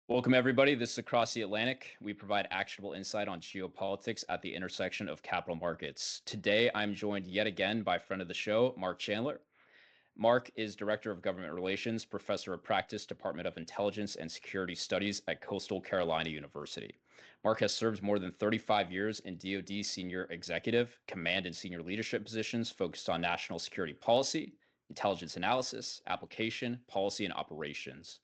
Welcome, everybody. This is Across the Atlantic. We provide actionable insight on geopolitics at the intersection of capital markets. Today, I'm joined yet again by friend of the show, Mark Chandler. Mark is Director of Government Relations, Professor of Practice, Department of Intelligence and Security Studies at Coastal Carolina University. Mark has served more than 35 years in DoD senior executive, command, and senior leadership positions focused on national security policy, intelligence analysis, application, policy, and operations.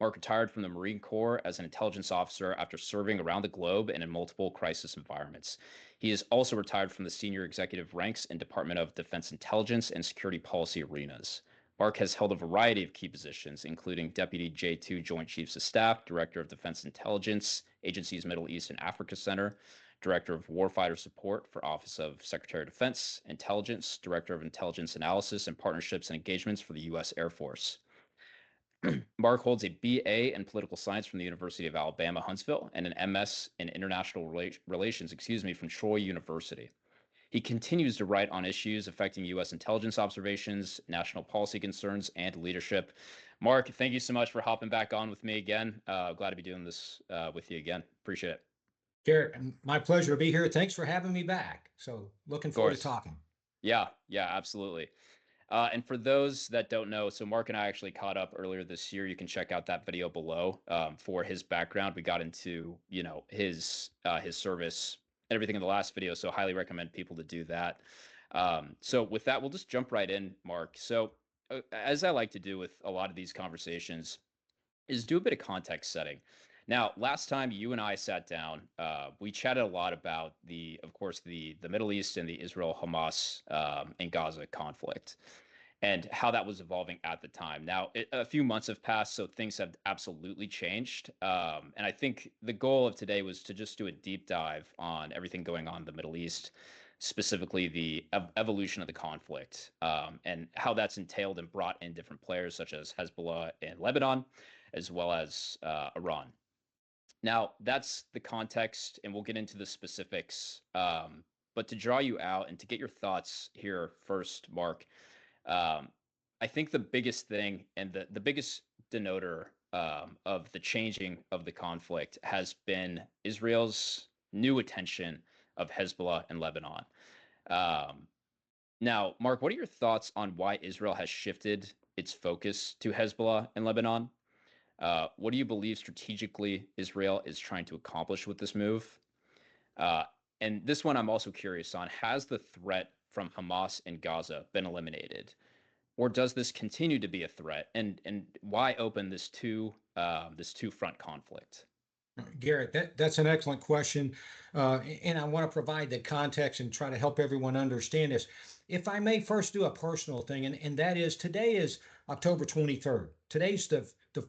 Mark retired from the Marine Corps as an intelligence officer after serving around the globe and in multiple crisis environments. He is also retired from the senior executive ranks in Department of Defense Intelligence and Security Policy arenas. Mark has held a variety of key positions, including Deputy J2 Joint Chiefs of Staff, Director of Defense Intelligence, Agency's Middle East and Africa Center, Director of Warfighter Support for Office of Secretary of Defense, Intelligence, Director of Intelligence Analysis and Partnerships and Engagements for the U.S. Air Force. Mark holds a BA in political science from the University of Alabama, Huntsville, and an MS in international relations, from Troy University. He continues to write on issues affecting U.S. intelligence observations, national policy concerns, and leadership. Mark, thank you so much for hopping back on with me again. Glad to be doing this with you again. Appreciate it. Garrett, my pleasure to be here. Thanks for having me back. So looking forward to talking. Yeah, absolutely. And for those that don't know, so Mark and I actually caught up earlier this year. You can check out that video below for his background. We got into, his service and everything in the last video. So highly recommend people to do that. So with that, we'll just jump right in, Mark. So as I like to do with a lot of these conversations, is do a bit of context setting. Now, last time you and I sat down, we chatted a lot about of course, the Middle East and the Israel-Hamas and Gaza conflict and how that was evolving at the time. Now, a few months have passed, so things have absolutely changed. And I think the goal of today was to just do a deep dive on everything going on in the Middle East, specifically the evolution of the conflict and how that's entailed and brought in different players such as Hezbollah and Lebanon, as well as Iran. Now, that's the context, and we'll get into the specifics. But to draw you out and to get your thoughts here first, Mark, I think the biggest thing and the biggest denoter of the changing of the conflict has been Israel's new attention of Hezbollah and Lebanon. Now, Mark, what are your thoughts on why Israel has shifted its focus to Hezbollah and Lebanon? What do you believe strategically Israel is trying to accomplish with this move? And this one I'm also curious on. Has the threat from Hamas in Gaza been eliminated? Or does this continue to be a threat? And why open this two-front conflict? Garrett, that's an excellent question. And I want to provide the context and try to help everyone understand this. If I may first do a personal thing, and that is today is October 23rd. Today's the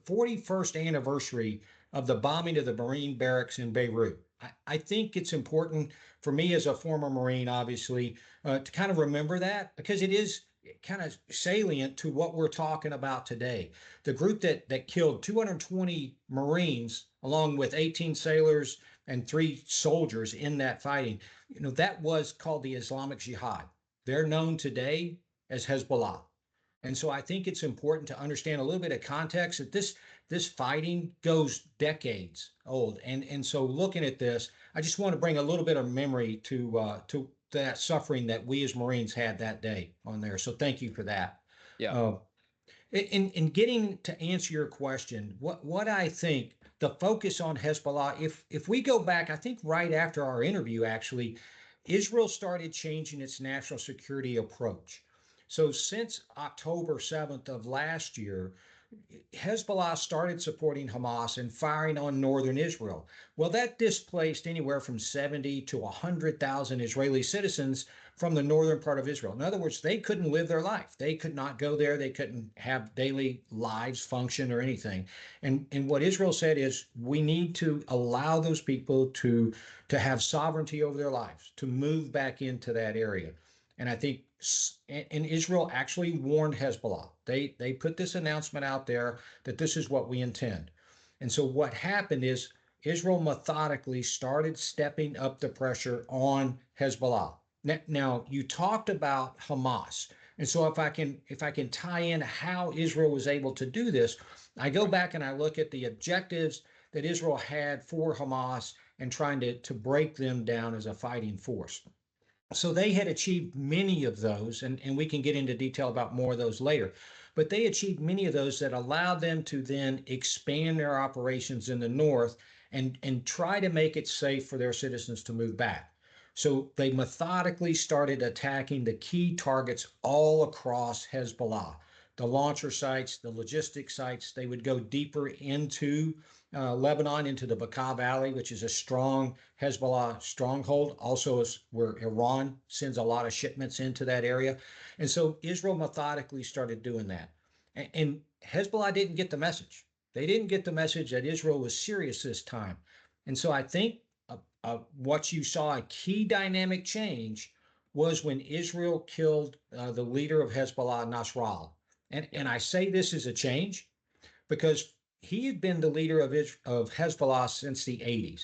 41st anniversary of the bombing of the Marine barracks in Beirut. I think it's important for me as a former Marine, obviously, to kind of remember that because it is kind of salient to what we're talking about today. The group that killed 220 Marines, along with 18 sailors and 3 soldiers in that fighting, that was called the Islamic Jihad. They're known today as Hezbollah. And so I think it's important to understand a little bit of context that this fighting goes decades old. And so looking at this, I just want to bring a little bit of memory to that suffering that we as Marines had that day on there. So thank you for that. Yeah. In getting to answer your question, what I think the focus on Hezbollah, if we go back, I think right after our interview, actually, Israel started changing its national security approach. So since October 7th of last year, Hezbollah started supporting Hamas and firing on northern Israel. Well, that displaced anywhere from 70 to 100,000 Israeli citizens from the northern part of Israel. In other words, they couldn't live their life. They could not go there. They couldn't have daily lives function or anything. And what Israel said is we need to allow those people to have sovereignty over their lives, to move back into that area. And I think and Israel actually warned Hezbollah. They put this announcement out there that this is what we intend. And so what happened is Israel methodically started stepping up the pressure on Hezbollah. Now you talked about Hamas. And so if I can tie in how Israel was able to do this, I go back and I look at the objectives that Israel had for Hamas and trying to break them down as a fighting force. So they had achieved many of those, and we can get into detail about more of those later. But they achieved many of those that allowed them to then expand their operations in the north and try to make it safe for their citizens to move back. So they methodically started attacking the key targets all across Hezbollah, the launcher sites, the logistic sites. They would go deeper into Lebanon, into the Bekaa Valley, which is a strong Hezbollah stronghold, also is where Iran sends a lot of shipments into that area. And so Israel methodically started doing that. And Hezbollah didn't get the message. They didn't get the message that Israel was serious this time. And so I think what you saw a key dynamic change was when Israel killed the leader of Hezbollah, Nasrallah. And I say this is a change because he had been the leader of Hezbollah since the 80s.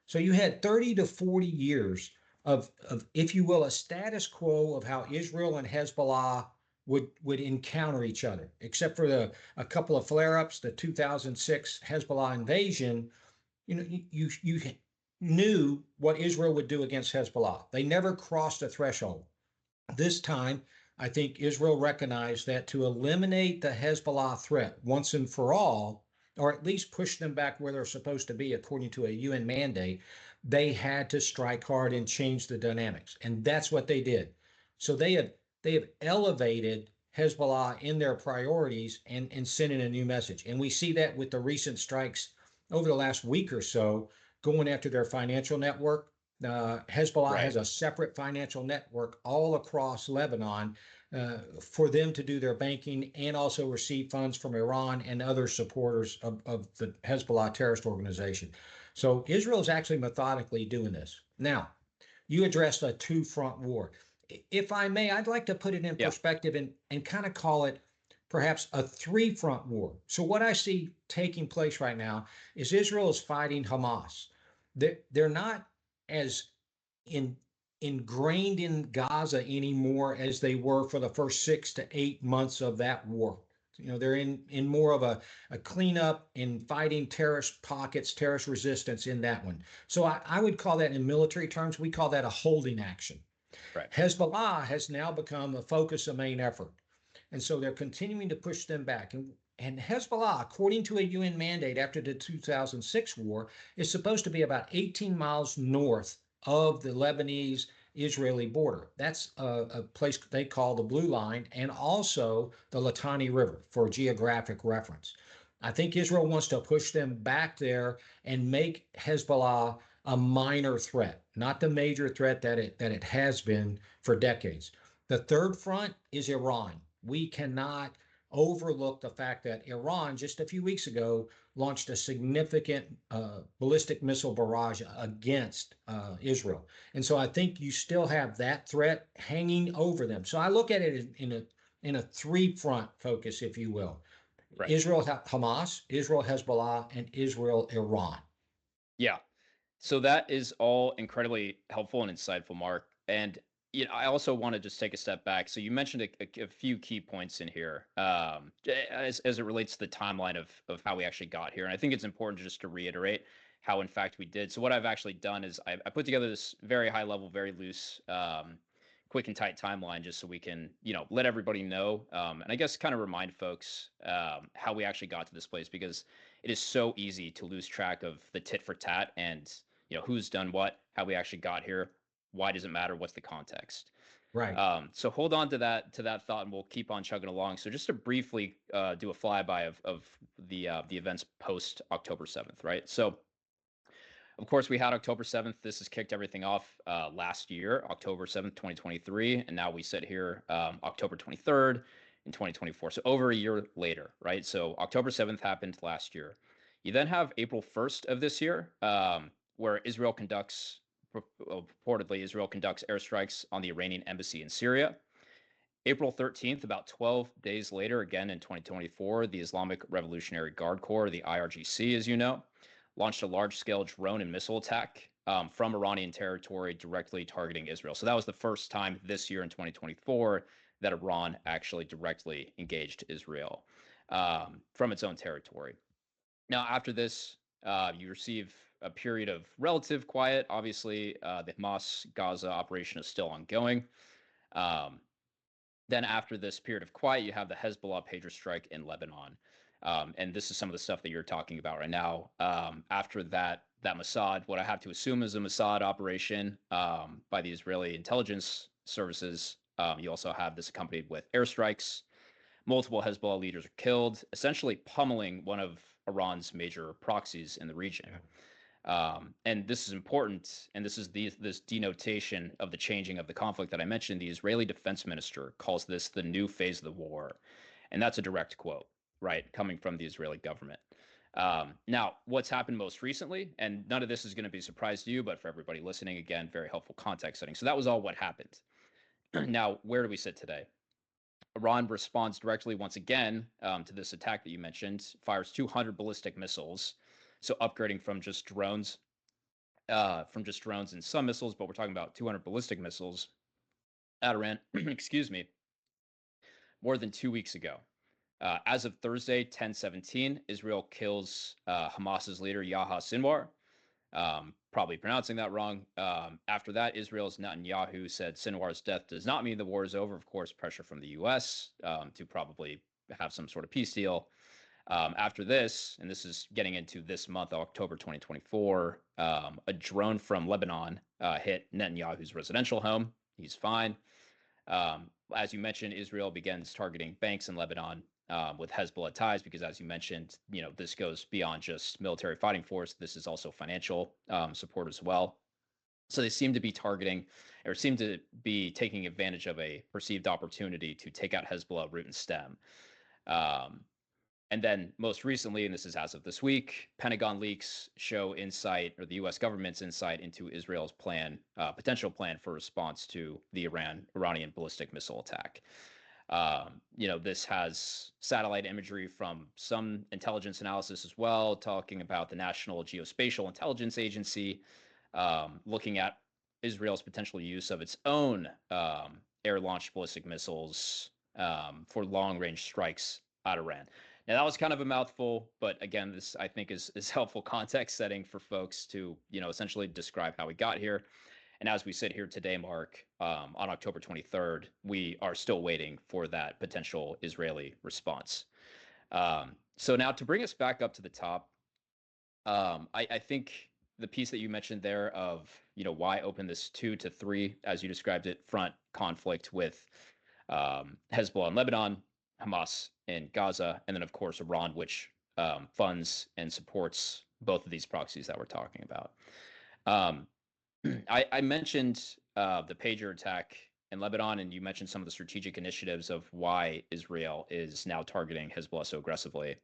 So you had 30 to 40 years of, if you will, a status quo of how Israel and Hezbollah would encounter each other, except for a couple of flare-ups, the 2006 Hezbollah invasion. You knew what Israel would do against Hezbollah. They never crossed a threshold. This time, I think Israel recognized that to eliminate the Hezbollah threat once and for all, or at least push them back where they're supposed to be according to a UN mandate, they had to strike hard and change the dynamics. And that's what they did. So they have elevated Hezbollah in their priorities and sent in a new message. And we see that with the recent strikes over the last week or so, going after their financial network. Hezbollah has a separate financial network all across Lebanon for them to do their banking and also receive funds from Iran and other supporters of the Hezbollah terrorist organization. So Israel is actually methodically doing this. Now, you addressed a two-front war. If I may, I'd like to put it in perspective and kind of call it perhaps a three-front war. So what I see taking place right now is Israel is fighting Hamas. They're not as ingrained in Gaza anymore as they were for the first 6 to 8 months of that war. They're in more of a cleanup in fighting terrorist pockets, terrorist resistance in that one. So I would call that, in military terms, we call that a holding action. Right. Hezbollah has now become the focus of main effort. And so they're continuing to push them back. And Hezbollah, according to a UN mandate after the 2006 war, is supposed to be about 18 miles north of the Lebanese-Israeli border. That's a place they call the Blue Line, and also the Litani River for geographic reference. I think Israel wants to push them back there and make Hezbollah a minor threat, not the major threat that it has been for decades. The third front is Iran. We cannot overlook the fact that Iran just a few weeks ago launched a significant ballistic missile barrage against Israel. And so I think you still have that threat hanging over them. So I look at it in a three-front focus, if you will. Right. Israel Hamas, Israel Hezbollah, and Israel Iran. Yeah. So that is all incredibly helpful and insightful, Mark. And I also want to just take a step back. So you mentioned a few key points in here as it relates to the timeline of how we actually got here. And I think it's important just to reiterate how, in fact, we did. So what I've actually done is I put together this very high level, very loose, quick and tight timeline just so we can, let everybody know. And I guess kind of remind folks how we actually got to this place, because it is so easy to lose track of the tit for tat and, who's done what, how we actually got here. Why does it matter? What's the context? Right. So hold on to that thought, and we'll keep on chugging along. So just to briefly do a flyby of the events post October 7th, right? So of course we had October 7th. This has kicked everything off last year, October 7th, 2023, and now we sit here October 23rd in 2024. So over a year later, right? So October 7th happened last year. You then have April 1st of this year, where purportedly Israel conducts airstrikes on the Iranian embassy in Syria. April 13th, about 12 days later, again in 2024, the Islamic Revolutionary Guard Corps, the IRGC, as you know, launched a large-scale drone and missile attack from Iranian territory directly targeting Israel. So that was the first time this year in 2024 that Iran actually directly engaged Israel from its own territory. Now, after this, You receive a period of relative quiet. Obviously, the Hamas Gaza operation is still ongoing. Um, then after this period of quiet, you have the Hezbollah pager strike in Lebanon. And this is some of the stuff that you're talking about right now. After that Mossad, what I have to assume is a Mossad operation by the Israeli intelligence services. You also have this accompanied with airstrikes. Multiple Hezbollah leaders are killed, essentially pummeling one of Iran's major proxies in the region. And this is important, and this is this denotation of the changing of the conflict that I mentioned. The Israeli defense minister calls this the new phase of the war, and that's a direct quote, right, coming from the Israeli government. Now, what's happened most recently, and none of this is going to be a surprise to you, but for everybody listening, again, very helpful context setting. So that was all what happened. Now, where do we sit today? Iran responds directly once again to this attack that you mentioned, fires 200 ballistic missiles, so upgrading from just drones and some missiles, but we're talking about 200 ballistic missiles at Iran, excuse me, more than 2 weeks ago. As of Thursday, 10/17, Israel kills Hamas's leader, Yahya Sinwar. Probably pronouncing that wrong. After that, Israel's Netanyahu said Sinwar's death does not mean the war is over. Of course, pressure from the U.S. To probably have some sort of peace deal. After this, and this is getting into this month, October 2024, a drone from Lebanon hit Netanyahu's residential home. He's fine. As you mentioned, Israel begins targeting banks in Lebanon with Hezbollah ties, because as you mentioned, this goes beyond just military fighting force. This is also financial support as well. So they seem to be targeting, or seem to be taking advantage of a perceived opportunity to take out Hezbollah root and stem. And then most recently, and this is as of this week, Pentagon leaks show insight, or the U.S. government's insight into Israel's potential plan for response to the Iranian ballistic missile attack. This has satellite imagery from some intelligence analysis as well, talking about the National Geospatial Intelligence Agency, looking at Israel's potential use of its own air-launched ballistic missiles for long-range strikes at Iran. Now, that was kind of a mouthful, but again, this I think is helpful context setting for folks to, essentially describe how we got here. And as we sit here today, Mark, on October 23rd, we are still waiting for that potential Israeli response. So now to bring us back up to the top, I think the piece that you mentioned there of, why open this 2 to 3, as you described it, front conflict with Hezbollah in Lebanon, Hamas in Gaza, and then, of course, Iran, which funds and supports both of these proxies that we're talking about. I mentioned the pager attack in Lebanon, and you mentioned some of the strategic initiatives of why Israel is now targeting Hezbollah so aggressively.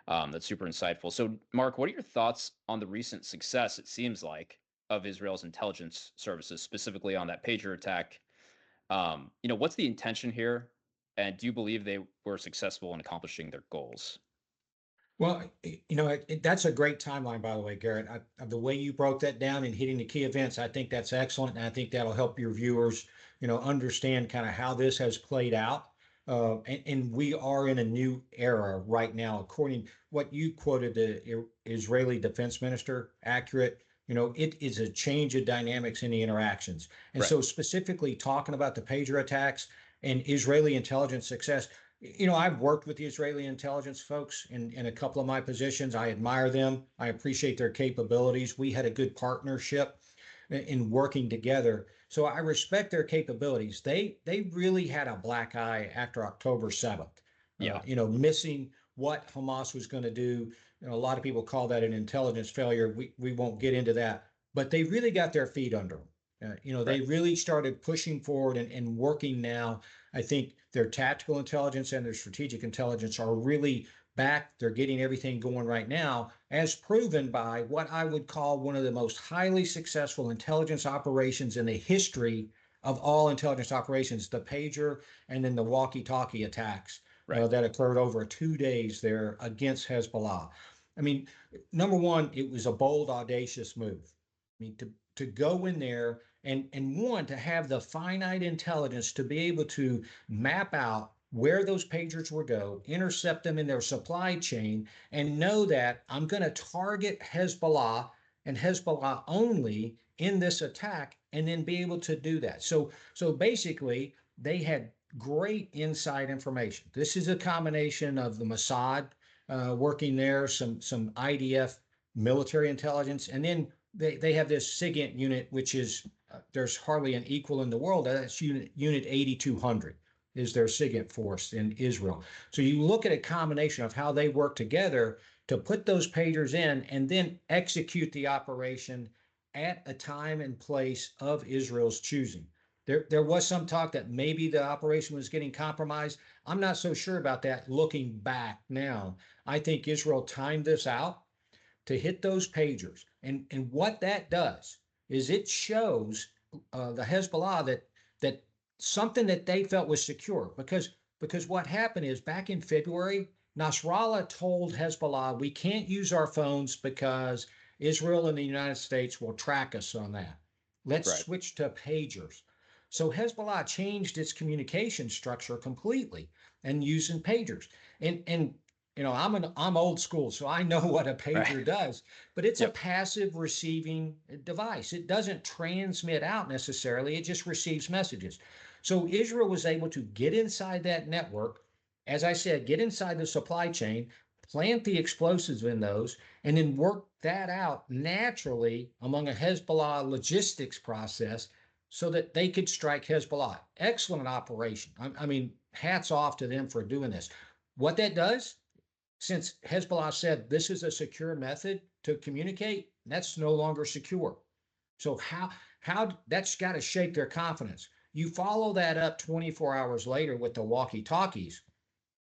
That's super insightful. So, Mark, what are your thoughts on the recent success, it seems like, of Israel's intelligence services, specifically on that pager attack? What's the intention here? And do you believe they were successful in accomplishing their goals? Well, that's a great timeline, by the way, Garrett. The way you broke that down and hitting the key events, I think that's excellent. And I think that'll help your viewers, understand kind of how this has played out. And we are in a new era right now, according what you quoted the Israeli defense minister, accurate. It is a change of dynamics in the interactions. And Right. so specifically talking about the pager attacks and Israeli intelligence success, I've worked with the Israeli intelligence folks in a couple of my positions. I admire them. I appreciate their capabilities. We had a good partnership in working together. So I respect their capabilities. They really had a black eye after October 7th. Yeah. Missing what Hamas was going to do. A lot of people call that an intelligence failure. We won't get into that, but they really got their feet under them. They Right. really started pushing forward and working now. I think their tactical intelligence and their strategic intelligence are really back. They're getting everything going right now, as proven by what I would call one of the most highly successful intelligence operations in the history of all intelligence operations, the pager and then the walkie-talkie attacks Right. that occurred over 2 days there against Hezbollah. I mean, number one, it was a bold, audacious move. I mean, to go in there and one, to have the finite intelligence to be able to map out where those pagers will go, intercept them in their supply chain, and know that I'm going to target Hezbollah and Hezbollah only in this attack, and then be able to do that. So basically, they had great inside information. This is a combination of the Mossad working there, some IDF military intelligence, and then they have this SIGINT unit, which is there's hardly an equal in the world. That's unit 8200 is their SIGINT force in Israel. So you look at a combination of how they work together to put those pagers in and then execute the operation at a time and place of Israel's choosing. There was some talk that maybe the operation was getting compromised. I'm not so sure about that looking back now. I think Israel timed this out to hit those pagers. And what that does is it shows the Hezbollah that something that they felt was secure. Because what happened is back in February, Nasrallah told Hezbollah, we can't use our phones because Israel and the United States will track us on that. Let's switch to pagers. So Hezbollah changed its communication structure completely and using pagers. And I'm old school, so I know what a pager does, but it's a passive receiving device. It doesn't transmit out necessarily, it just receives messages. So Israel was able to get inside that network, as I said, get inside the supply chain, plant the explosives in those, and then work that out naturally among a Hezbollah logistics process so that they could strike Hezbollah. Excellent operation. I mean, hats off to them for doing this. What that does, since Hezbollah said this is a secure method to communicate, that's no longer secure. So how that's got to shake their confidence. You follow that up 24 hours later with the walkie-talkies,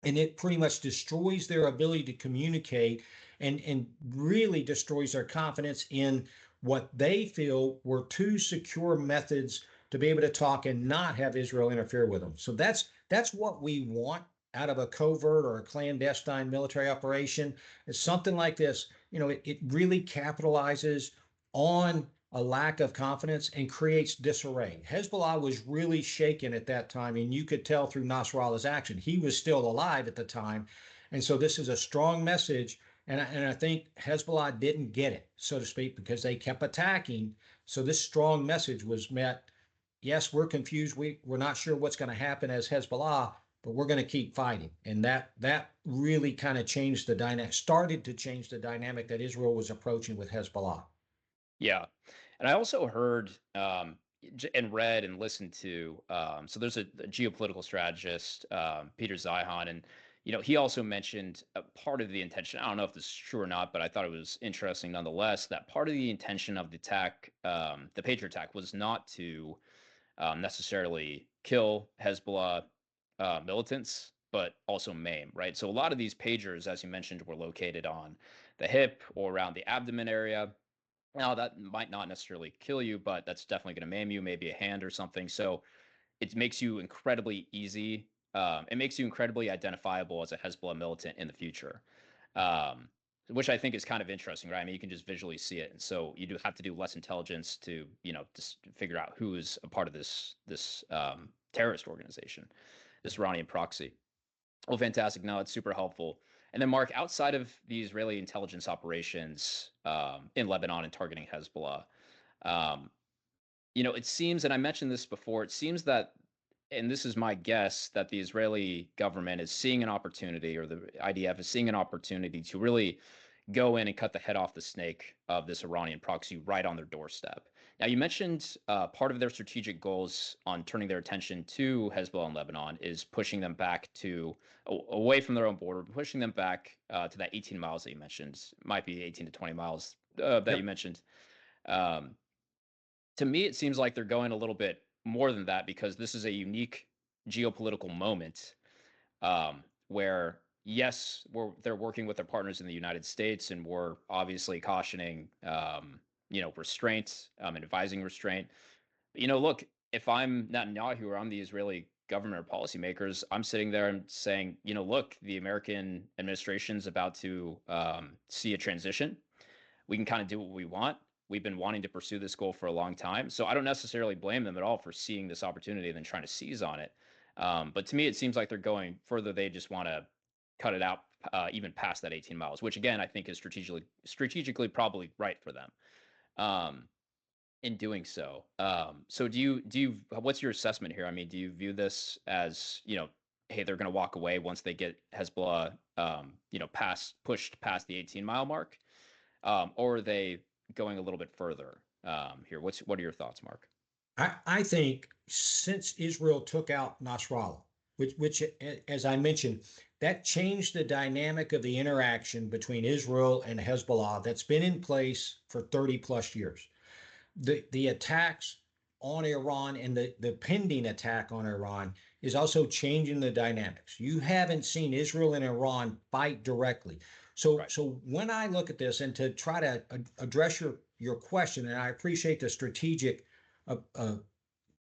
and it pretty much destroys their ability to communicate and really destroys their confidence in what they feel were two secure methods to be able to talk and not have Israel interfere with them. So that's what we want out of a covert or a clandestine military operation. It's something like this. It really capitalizes on a lack of confidence and creates disarray. Hezbollah was really shaken at that time, and you could tell through Nasrallah's action. He was still alive at the time. And so this is a strong message. And I think Hezbollah didn't get it, so to speak, because they kept attacking. So this strong message was met. Yes, we're confused. We're not sure what's going to happen as Hezbollah, but we're going to keep fighting. And that really kind of changed the dynamic, started to change the dynamic that Israel was approaching with Hezbollah. Yeah. And I also heard and read and listened to, so there's a geopolitical strategist, Peter Zeihan, and he also mentioned a part of the intention. I don't know if this is true or not, but I thought it was interesting nonetheless that part of the intention of the attack, the Patriot attack, was not to necessarily kill Hezbollah militants, but also maim, right? So a lot of these pagers, as you mentioned, were located on the hip or around the abdomen area. Now, that might not necessarily kill you, but that's definitely going to maim you, maybe a hand or something. So it makes you incredibly easy. It makes you incredibly identifiable as a Hezbollah militant in the future, um, which I think is kind of interesting, right? I mean, you can just visually see it, and so you do have to do less intelligence to, just figure out who is a part of this terrorist organization, this Iranian proxy. Well, fantastic. No, it's super helpful. And then, Mark, outside of the Israeli intelligence operations in Lebanon and targeting Hezbollah, um, it seems, and I mentioned this before, it seems that, and this is my guess, that the Israeli government is seeing an opportunity, or the IDF is seeing an opportunity to really go in and cut the head off the snake of this Iranian proxy right on their doorstep. Now, you mentioned part of their strategic goals on turning their attention to Hezbollah and Lebanon is pushing them back to away from their own border, pushing them back to that 18 miles that you mentioned. Might be 18 to 20 miles that you mentioned. Um, to me, it seems like they're going a little bit more than that because this is a unique geopolitical moment where yes, they're working with their partners in the United States, and we're obviously cautioning, restraint and advising restraint. But, look, if I'm Netanyahu or I'm the Israeli government or policymakers, I'm sitting there and saying, look, the American administration's about to see a transition. We can kind of do what we want. We've been wanting to pursue this goal for a long time. So I don't necessarily blame them at all for seeing this opportunity and then trying to seize on it. But to me, it seems like they're going further. They just want to cut it out even past that 18 miles, which again I think is strategically probably right for them. Um, in doing so. So do you what's your assessment here? I mean, do you view this as, hey, they're going to walk away once they get Hezbollah, pushed past the 18-mile mark, or are they going a little bit further here? What are your thoughts, Mark? I think since Israel took out Nasrallah, which, as I mentioned, that changed the dynamic of the interaction between Israel and Hezbollah that's been in place for 30 plus years. The attacks on Iran and the pending attack on Iran is also changing the dynamics. You haven't seen Israel and Iran fight directly. So Right. so when I look at this and to try to address your question, and I appreciate the strategic uh,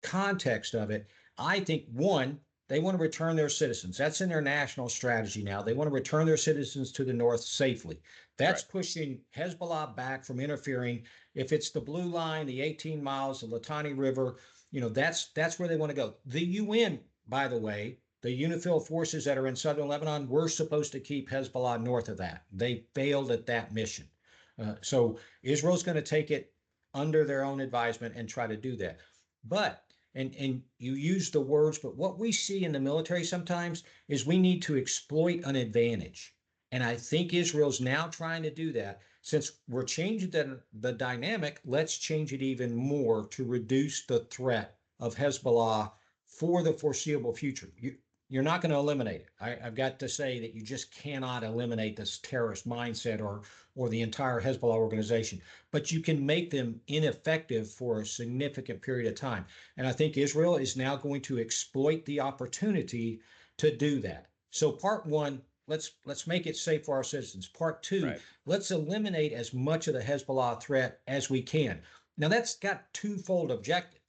context of it, I think one, they want to return their citizens. That's in their national strategy now. They want to return their citizens to the north safely. That's Right. pushing Hezbollah back from interfering. If it's the blue line, the 18 miles, the Litani River, that's where they want to go. The UN, by the way, the UNIFIL forces that are in southern Lebanon were supposed to keep Hezbollah north of that. They failed at that mission. So Israel's going to take it under their own advisement and try to do that. But and you use the words, but what we see in the military sometimes is we need to exploit an advantage. And I think Israel's now trying to do that. Since we're changing the dynamic, let's change it even more to reduce the threat of Hezbollah for the foreseeable future. You're not going to eliminate it. I've got to say that you just cannot eliminate this terrorist mindset or the entire Hezbollah organization, but you can make them ineffective for a significant period of time. And I think Israel is now going to exploit the opportunity to do that. So part one, let's make it safe for our citizens. Part two, Right. let's eliminate as much of the Hezbollah threat as we can. Now that's got twofold objective.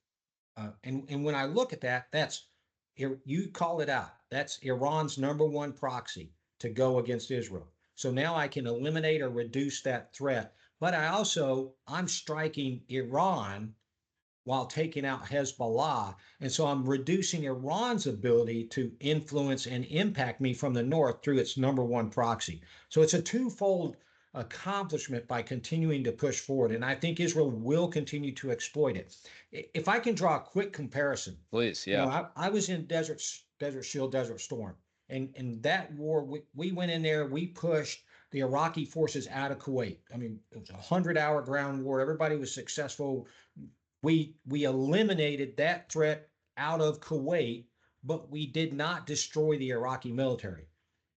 And when I look at that, that's you call it out. That's Iran's number one proxy to go against Israel. So now I can eliminate or reduce that threat. But I'm striking Iran while taking out Hezbollah. And so I'm reducing Iran's ability to influence and impact me from the north through its number one proxy. So it's a twofold accomplishment by continuing to push forward. And I think Israel will continue to exploit it. If I can draw a quick comparison, Please. Yeah. I was in Desert Shield, Desert Storm. And in that war, we went in there, we pushed the Iraqi forces out of Kuwait. I mean, it was a 100-hour ground war. Everybody was successful. We eliminated that threat out of Kuwait, but we did not destroy the Iraqi military.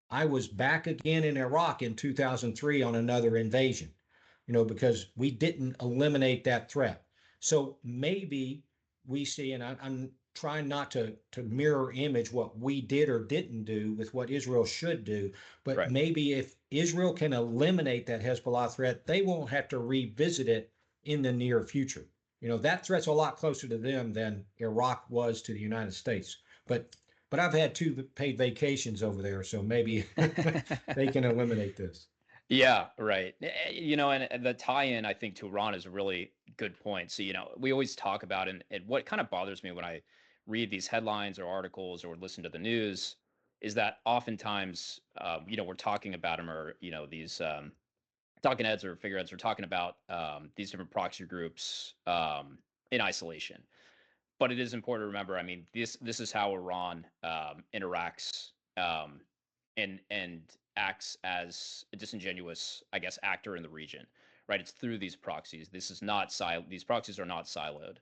I was back again in Iraq in 2003 on another invasion, because we didn't eliminate that threat. So maybe we see, and I'm trying not to mirror image what we did or didn't do with what Israel should do, but Right. maybe if Israel can eliminate that Hezbollah threat, they won't have to revisit it in the near future. That threat's a lot closer to them than Iraq was to the United States. But I've had two paid vacations over there, so maybe they can eliminate this. Yeah, right. And the tie-in, I think, to Iran is a really good point. So, we always talk about, and what kind of bothers me when I read these headlines or articles or listen to the news is that oftentimes, we're talking about them, or, these talking heads or figureheads are talking about these different proxy groups in isolation. But it is important to remember, I mean, this is how Iran interacts and acts as a disingenuous, I guess, actor in the region, right? It's through these proxies. This is not These proxies are not siloed.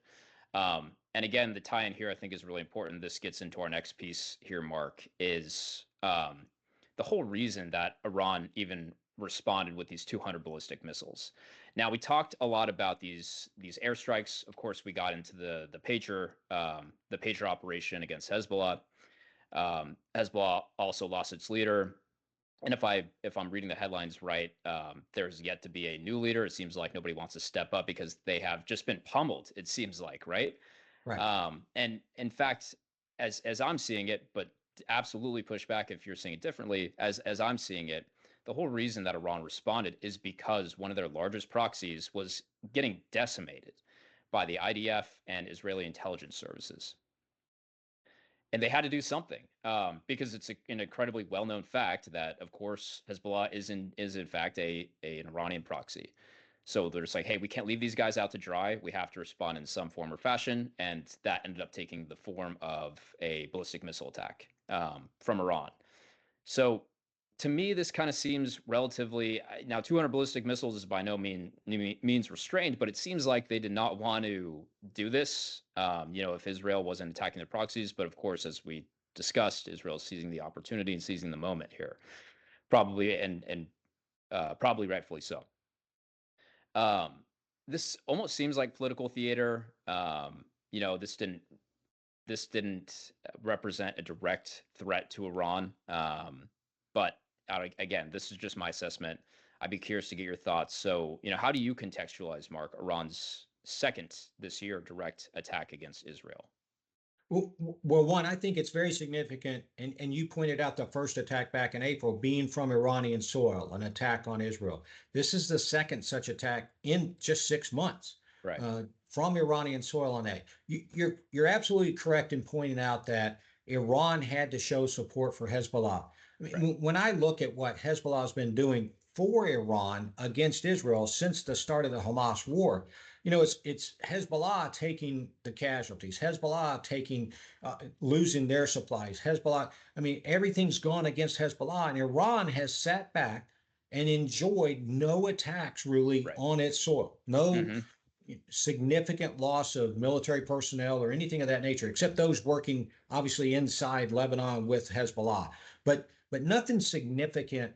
And again, the tie-in here I think is really important. This gets into our next piece here, Mark, is the whole reason that Iran even responded with these 200 ballistic missiles. Now, we talked a lot about these airstrikes. Of course, we got into the pager operation against Hezbollah. Hezbollah also lost its leader, and if I'm reading the headlines right, there's yet to be a new leader. It seems like nobody wants to step up because they have just been pummeled. It seems like, right? Right. And in fact, as I'm seeing it, but absolutely push back if you're seeing it differently. As I'm seeing it, the whole reason that Iran responded is because one of their largest proxies was getting decimated by the IDF and Israeli intelligence services. and they had to do something because it's an incredibly well-known fact that, of course, Hezbollah is in fact an Iranian proxy. So they're just like, hey, we can't leave these guys out to dry. We have to respond in some form or fashion, and that ended up taking the form of a ballistic missile attack from Iran. So to me, this kind of seems relatively now 200 ballistic missiles is by no means restrained, but it seems like they did not want to do this. If Israel wasn't attacking their proxies, but of course, as we discussed, Israel is seizing the opportunity and seizing the moment here, probably and probably rightfully so. This almost seems like political theater. This didn't represent a direct threat to Iran. But again, this is just my assessment. I'd be curious to get your thoughts. So, how do you contextualize, Mark, Iran's second this year direct attack against Israel? Well, one, I think it's very significant, and you pointed out the first attack back in April being from Iranian soil, an attack on Israel. This is the second such attack in just 6 months Right. From Iranian soil on that. You're absolutely correct in pointing out that Iran had to show support for Hezbollah. I mean, Right. when I look at what Hezbollah has been doing for Iran against Israel since the start of the Hamas war, it's Hezbollah taking the casualties, Hezbollah taking losing their supplies, Hezbollah. I mean, everything's gone against Hezbollah, and Iran has sat back and enjoyed no attacks really Right. on its soil, no Mm-hmm. significant loss of military personnel or anything of that nature, except those working obviously inside Lebanon with Hezbollah. But nothing significant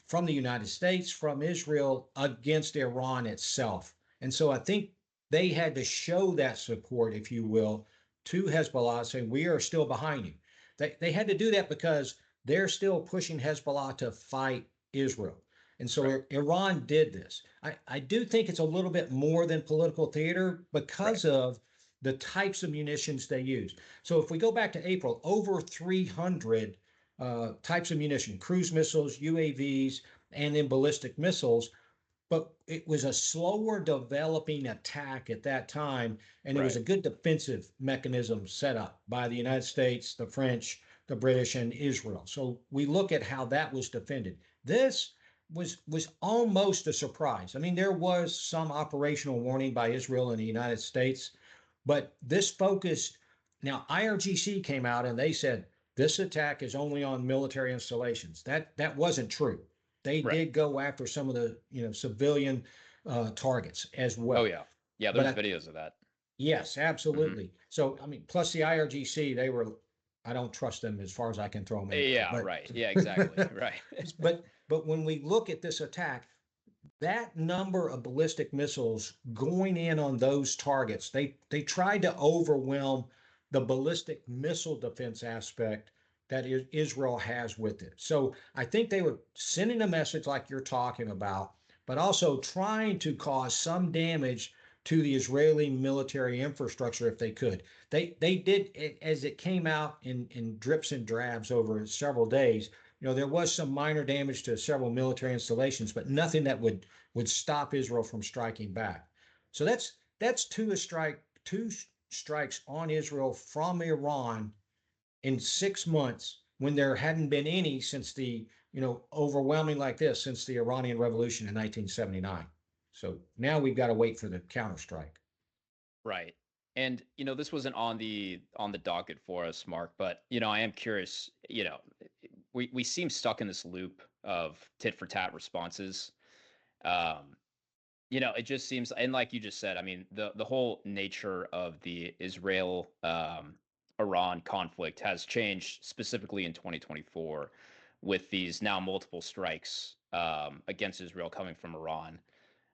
from the United States, from Israel against Iran itself. And so I think they had to show that support, if you will, to Hezbollah, saying we are still behind you. They had to do that because they're still pushing Hezbollah to fight Israel. And so Right. Iran did this. I do think it's a little bit more than political theater Right. because of the types of munitions they use. So if we go back to April, over 300 types of munition, cruise missiles, UAVs, and then ballistic missiles. But it was a slower developing attack at that time, and it was Right. a good defensive mechanism set up by the United States, the French, the British, and Israel. So we look at how that was defended. This was almost a surprise. I mean, there was some operational warning by Israel and the United States, but this focused. Now, IRGC came out and they said this attack is only on military installations. That wasn't true. They Right. did go after some of the civilian targets as Oh well. yeah. Yeah. But There's videos of that. yes, Mm-hmm. absolutely. So I mean, plus the IRGC, they were. I don't trust them as far as I can throw them anyway. Yeah. But Right. Yeah. Exactly. Right. but when we look at this attack, that number of ballistic missiles going in on those targets, they tried to overwhelm the ballistic missile defense aspect that Israel has with it. So I think they were sending a message like you're talking about, but also trying to cause some damage to the Israeli military infrastructure if they could. They did as it came out in drips and drabs over several days. There was some minor damage to several military installations, but nothing that would stop Israel from striking back. So that's two strikes on Israel from Iran in 6 months when there hadn't been any since the overwhelming like this since the Iranian Revolution in 1979. So now we've got to wait for the counterstrike. Right. And this wasn't on the docket for us, Mark, but I am curious, we seem stuck in this loop of tit for tat responses. Um, it just seems, and like you just said, I mean, the whole nature of the Israel Iran conflict has changed specifically in 2024 with these now multiple strikes against Israel coming from Iran.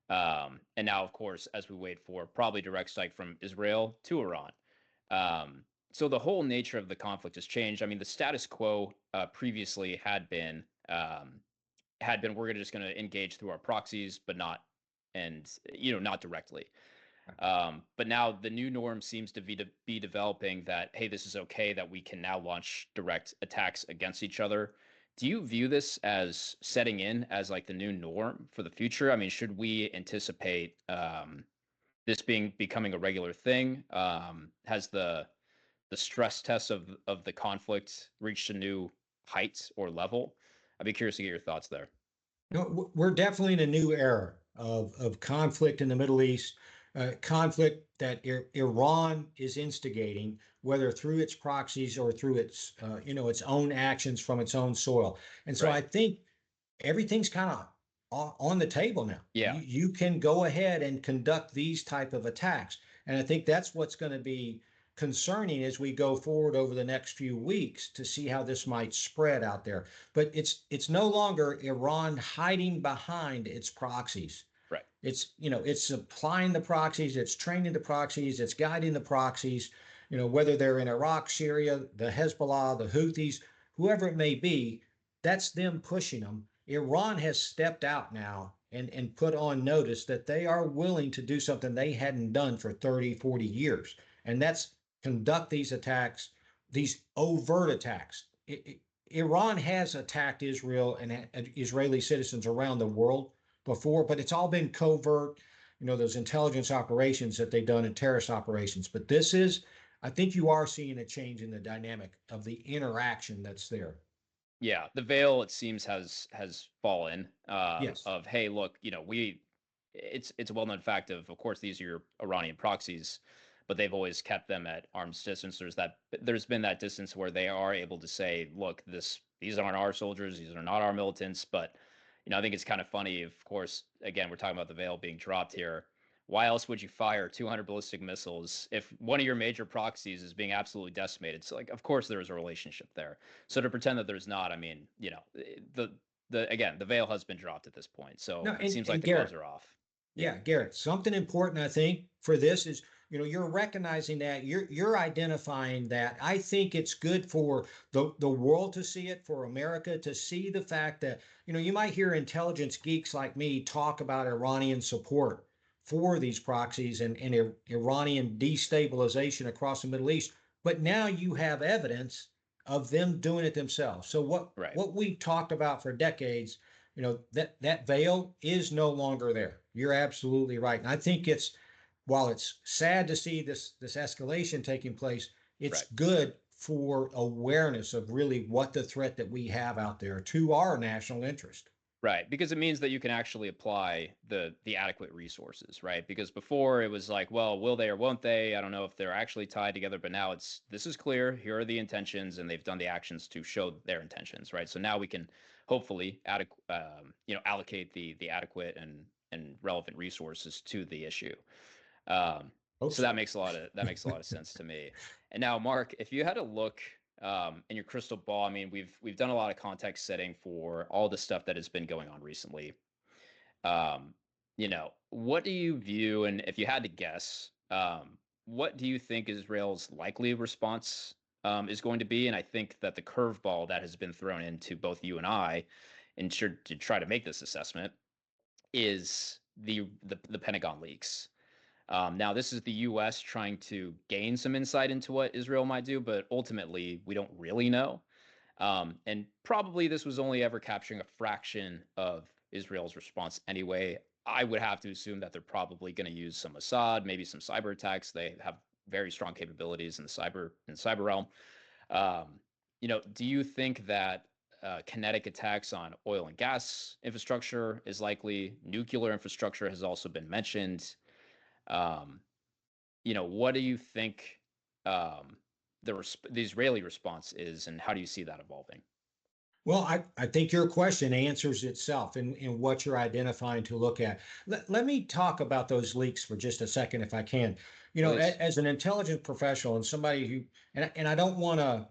And now, of course, as we wait for probably direct strike from Israel to Iran. So the whole nature of the conflict has changed. I mean, the status quo previously had been we're just going to engage through our proxies, but not and not directly. But now the new norm seems to be developing that, hey, this is okay, that we can now launch direct attacks against each other. Do you view this as setting in as like the new norm for the future? I mean, should we anticipate this becoming a regular thing? Has the the stress test of the conflict reached a new height or level? I'd be curious to get your thoughts there. We're definitely in a new era of conflict in the Middle East, conflict that Iran is instigating, whether through its proxies or through its its own actions from its own soil. And so Right. I think everything's kind of on the table now. Yeah. You can go ahead and conduct these type of attacks, and I think that's what's going to be concerning as we go forward over the next few weeks to see how this might spread out there. But it's no longer Iran hiding behind its proxies. Right. It's supplying the proxies, it's training the proxies, it's guiding the proxies, whether they're in Iraq, Syria, the Hezbollah, the Houthis, whoever it may be, that's them pushing them. Iran has stepped out now and put on notice that they are willing to do something they hadn't done for 30, 40 years. And that's conduct these attacks, these overt attacks. Iran has attacked Israel and Israeli citizens around the world before, but it's all been covert, those intelligence operations that they've done in terrorist operations. But I think you are seeing a change in the dynamic of the interaction that's there. Yeah, the veil, it seems, has fallen. Yes. Of, hey, look, it's a well-known fact of course these are your Iranian proxies, but they've always kept them at arm's distance. There's been that distance where they are able to say, look, these aren't our soldiers, these are not our militants. But I think it's kind of funny. Of course, again, we're talking about the veil being dropped here. Why else would you fire 200 ballistic missiles if one of your major proxies is being absolutely decimated? So, like, of course, there is a relationship there. So to pretend that there's not, I mean, the veil has been dropped at this point. So No, it seems like the Garrett, gloves are off. yeah, Garrett, something important I think for this is, you're recognizing that you're identifying that. I think it's good for the world to see it, for America to see the fact that, you might hear intelligence geeks like me talk about Iranian support for these proxies and Iranian destabilization across the Middle East. But now you have evidence of them doing it themselves. So Right. what we've talked about for decades, that veil is no longer there. You're absolutely right. And I think while it's sad to see this escalation taking place, it's Right. good for awareness of really what the threat that we have out there to our national interest. Right, because it means that you can actually apply the adequate resources, right? Because before it was like, well, will they or won't they? I don't know if they're actually tied together, but now this is clear. Here are the intentions, and they've done the actions to show their intentions, right? So now we can hopefully allocate the adequate and relevant resources to the issue. Hope So that so. makes a lot of sense to me. And now, Mark, if you had to look in your crystal ball, I mean, we've done a lot of context setting for all the stuff that has been going on recently. What do you view, and if you had to guess, what do you think Israel's likely response is going to be? And I think that the curveball that has been thrown into both you and I, to try to make this assessment, is the Pentagon leaks. Now, this is the U.S. trying to gain some insight into what Israel might do, but ultimately, we don't really know. And probably this was only ever capturing a fraction of Israel's response anyway. I would have to assume that they're probably going to use some Assad, maybe some cyber attacks. They have very strong capabilities in the cyber realm. Do you think that kinetic attacks on oil and gas infrastructure is likely? Nuclear infrastructure has also been mentioned. Um, what do you think the Israeli response is, and how do you see that evolving? Well, I think your question answers itself in what you're identifying to look at. Let me talk about those leaks for just a second, if I can. Please. As an intelligence professional and somebody and I don't want to,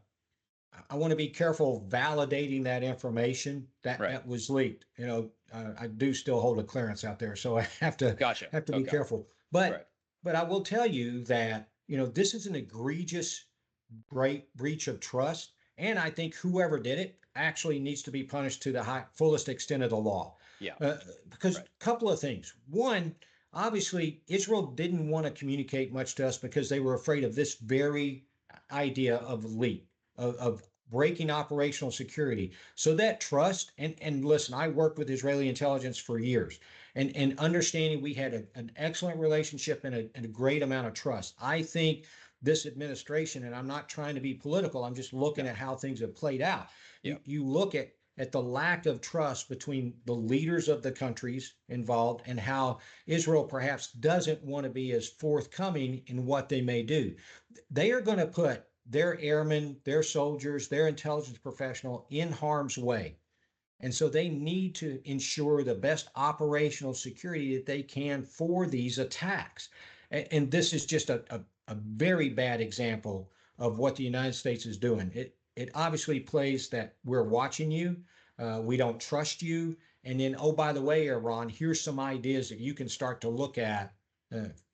I want to be careful validating that information Right. that was leaked. I do still hold a clearance out there, so I Gotcha. have to be Okay. careful. Right. But I will tell you that this is an egregious great breach of trust. And I think whoever did it actually needs to be punished to the fullest extent of the law. Yeah. Because a Right. couple of things. One, obviously, Israel didn't want to communicate much to us because they were afraid of this very idea of leak, of breaking operational security. So that trust, and listen, I worked with Israeli intelligence for years, and understanding we had an excellent relationship and a great amount of trust. I think this administration, and I'm not trying to be political, I'm just looking Yeah. at how things have played out. Yeah. You look at the lack of trust between the leaders of the countries involved and how Israel perhaps doesn't want to be as forthcoming in what they may do. They are going to put their airmen, their soldiers, their intelligence professional in harm's way. And so they need to ensure the best operational security that they can for these attacks. And this is just a very bad example of what the United States is doing. It obviously plays that we're watching you, we don't trust you, and then, oh, by the way, Iran, here's some ideas that you can start to look at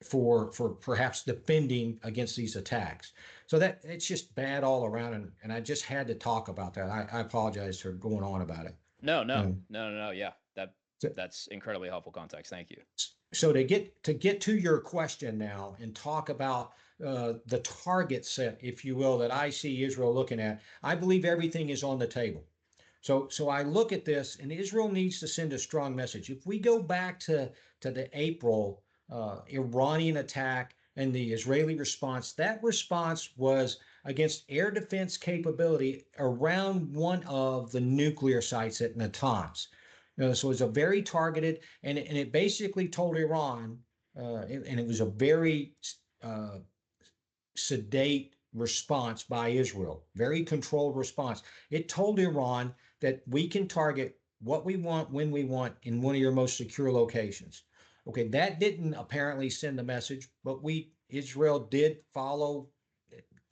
for perhaps defending against these attacks. So that it's just bad all around, and I just had to talk about that. I apologize for going on about it. No, no, Um, no, no, no. Yeah, so, that's incredibly helpful context. Thank you. so to get to your question now and talk about the target set, if you will, that I see Israel looking at, I believe everything is on the table. So I look at this, and Israel needs to send a strong message. If we go back to the April Iranian attack and the Israeli response, that response was against air defense capability around one of the nuclear sites at Natanz. So it was a very targeted, and it basically told Iran, and it was a very uh, sedate response by Israel, very controlled response. It told Iran that we can target what we want when we want in one of your most secure locations. Okay, that didn't apparently send the message, but Israel did follow,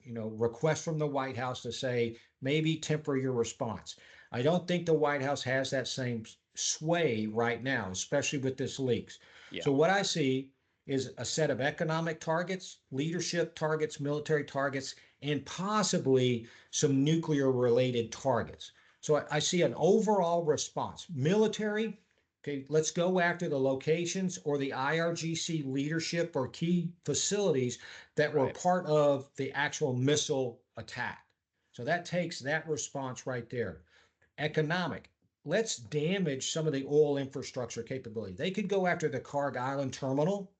request from the White House to say maybe temper your response. I don't think the White House has that same sway right now, especially with this leaks. Yeah. So what I see is a set of economic targets, leadership targets, military targets, and possibly some nuclear related targets. So I see an overall response. Military, okay, let's go after the locations or the IRGC leadership or key facilities that were Right. part of the actual missile attack. So that takes that response right there. Economic, let's damage some of the oil infrastructure capability. They could go after the Carg Island terminal.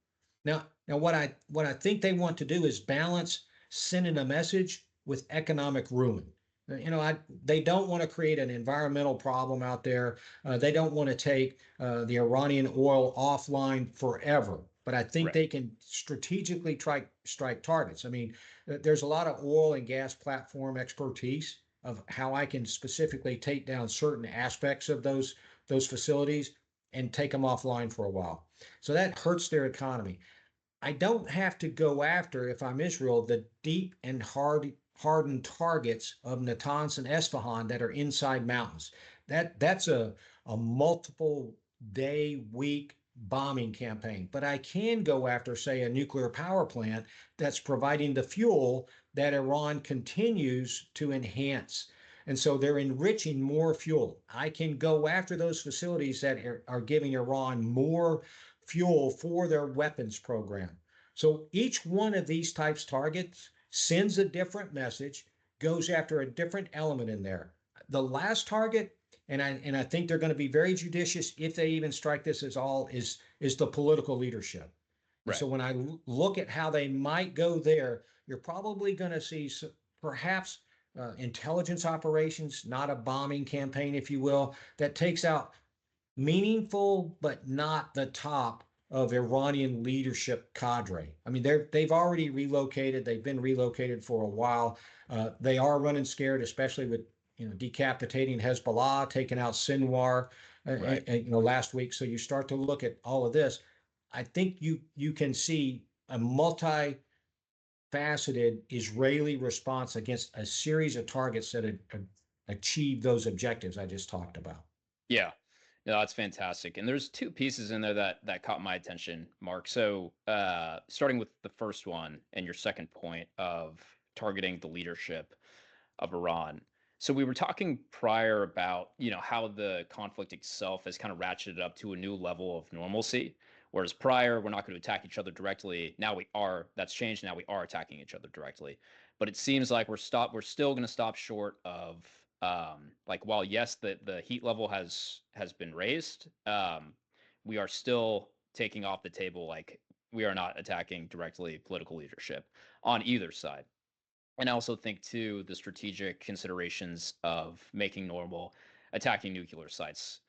Now what I think they want to do is balance sending a message with economic ruin. They don't want to create an environmental problem out there. They don't want to take the Iranian oil offline forever. But I think Right. they can strategically strike targets. I mean, there's a lot of oil and gas platform expertise of how I can specifically take down certain aspects of those facilities and take them offline for a while. So that hurts their economy. I don't have to go after, if I'm Israel, the deep and hardened targets of Natanz and Esfahan that are inside mountains. That's a multiple day, week bombing campaign. But I can go after, say, a nuclear power plant that's providing the fuel that Iran continues to enhance. And so they're enriching more fuel. I can go after those facilities that are giving Iran more fuel for their weapons program. So each one of these types targets sends a different message, goes after a different element in there. The last target, and I think they're going to be very judicious if they even strike this as all, is the political leadership. And Right. so when I look at how they might go there, you're probably going to see perhaps intelligence operations, not a bombing campaign, if you will, that takes out meaningful but not the top of Iranian leadership cadre. I mean, they've already relocated. They've been relocated for a while. They are running scared, especially with decapitating Hezbollah, taking out Sinwar, Right. last week. So you start to look at all of this. I think you can see a multi faceted Israeli response against a series of targets that achieve those objectives I just talked about. Yeah. No, that's fantastic. And there's two pieces in there that caught my attention, Mark. So, starting with the first one and your second point of targeting the leadership of Iran. So we were talking prior about, how the conflict itself has kind of ratcheted up to a new level of normalcy. Whereas prior, we're not going to attack each other directly. Now we are. That's changed. Now we are attacking each other directly. But it seems like we're still going to stop short of like, while yes, the heat level has been raised, we are still taking off the table, like, we are not attacking directly political leadership on either side. And I also think, too, the strategic considerations of making normal attacking nuclear sites.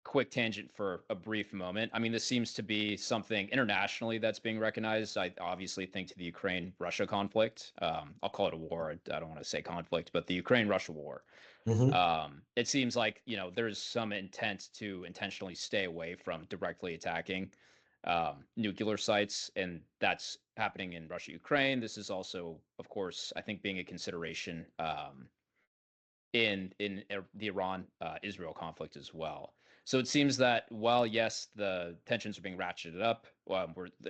Quick tangent for a brief moment. I mean, this seems to be something internationally that's being recognized. I obviously think to the Ukraine-Russia conflict. I'll call it a war. I don't want to say conflict, but the Ukraine-Russia war. Mm-hmm. It seems like, there's some intent to intentionally stay away from directly attacking nuclear sites, and that's happening in Russia, Ukraine. This is also, of course, I think being a consideration in the Iran Israel conflict as well. So it seems that while yes, the tensions are being ratcheted up,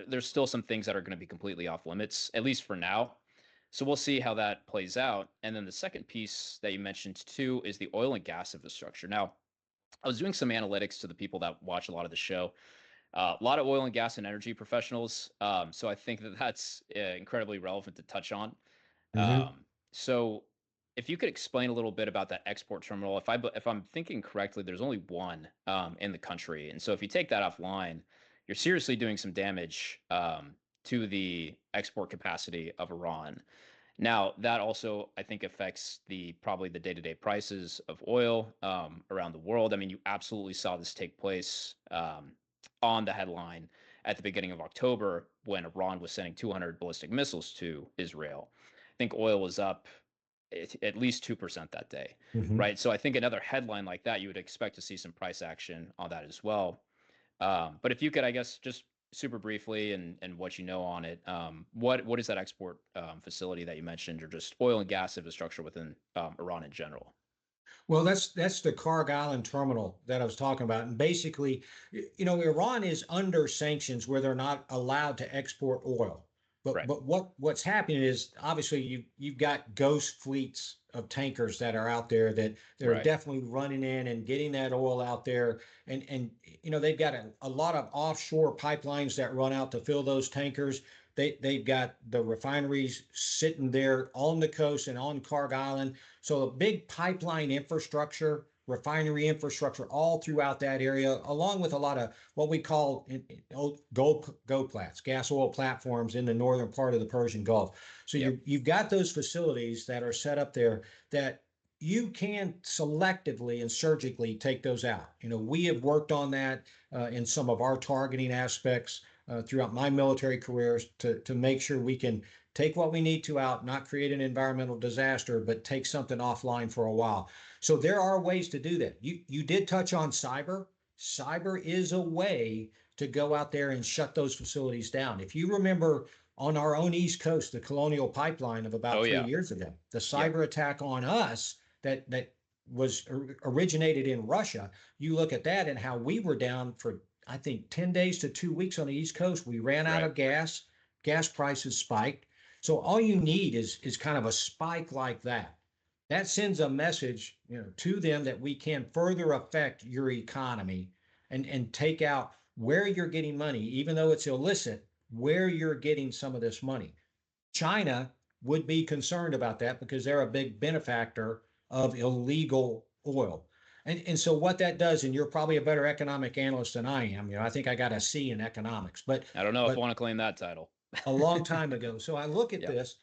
there's still some things that are going to be completely off limits, at least for now. So we'll see how that plays out. And then the second piece that you mentioned too is the oil and gas infrastructure. Now, I was doing some analytics to the people that watch a lot of the show. A lot of oil and gas and energy professionals. So I think that that's incredibly relevant to touch on. Mm-hmm. So if you could explain a little bit about that export terminal, if I'm thinking correctly, there's only one in the country, and so if you take that offline, you're seriously doing some damage to the export capacity of Iran. Now, that also, I think, affects probably the day-to-day prices of oil around the world. I mean, you absolutely saw this take place on the headline at the beginning of October when Iran was sending 200 ballistic missiles to Israel. I think oil was up at least 2% that day, Mm-hmm. right? So I think another headline like that, you would expect to see some price action on that as well. But if you could, I guess, just super briefly and what you know on it, what is that export facility that you mentioned, or just oil and gas infrastructure within Iran in general? Well, that's the Karg Island terminal that I was talking about. And basically, Iran is under sanctions where they're not allowed to export oil. But Right, but what's happening is obviously you've got ghost fleets of tankers that are out there that they're right, definitely running in and getting that oil out there. And they've got a lot of offshore pipelines that run out to fill those tankers. They've got the refineries sitting there on the coast and on Karg Island. So a big pipeline infrastructure, refinery infrastructure all throughout that area, along with a lot of what we call GOPLATs, gas oil platforms in the northern part of the Persian Gulf. So yep, you've got those facilities that are set up there that you can selectively and surgically take those out. We have worked on that in some of our targeting aspects throughout my military careers to make sure we can take what we need to out, not create an environmental disaster, but take something offline for a while. So there are ways to do that. You did touch on cyber. Cyber is a way to go out there and shut those facilities down. If you remember on our own East Coast, the Colonial Pipeline of about oh 3 years ago, the yep, cyber attack on us that was originated in Russia, you look at that and how we were down for I think 10 days to 2 weeks on the East Coast. We ran out right, of gas. Gas prices spiked. So all you need is kind of a spike like that. That sends a message, to them that we can further affect your economy and take out where you're getting money, even though it's illicit, where you're getting some of this money. China would be concerned about that because they're a big benefactor of illegal oil. And so what that does, and you're probably a better economic analyst than I am. I think I got a C in economics, but I don't know if I but want to claim that title. a long time ago. So I look at Yep, this.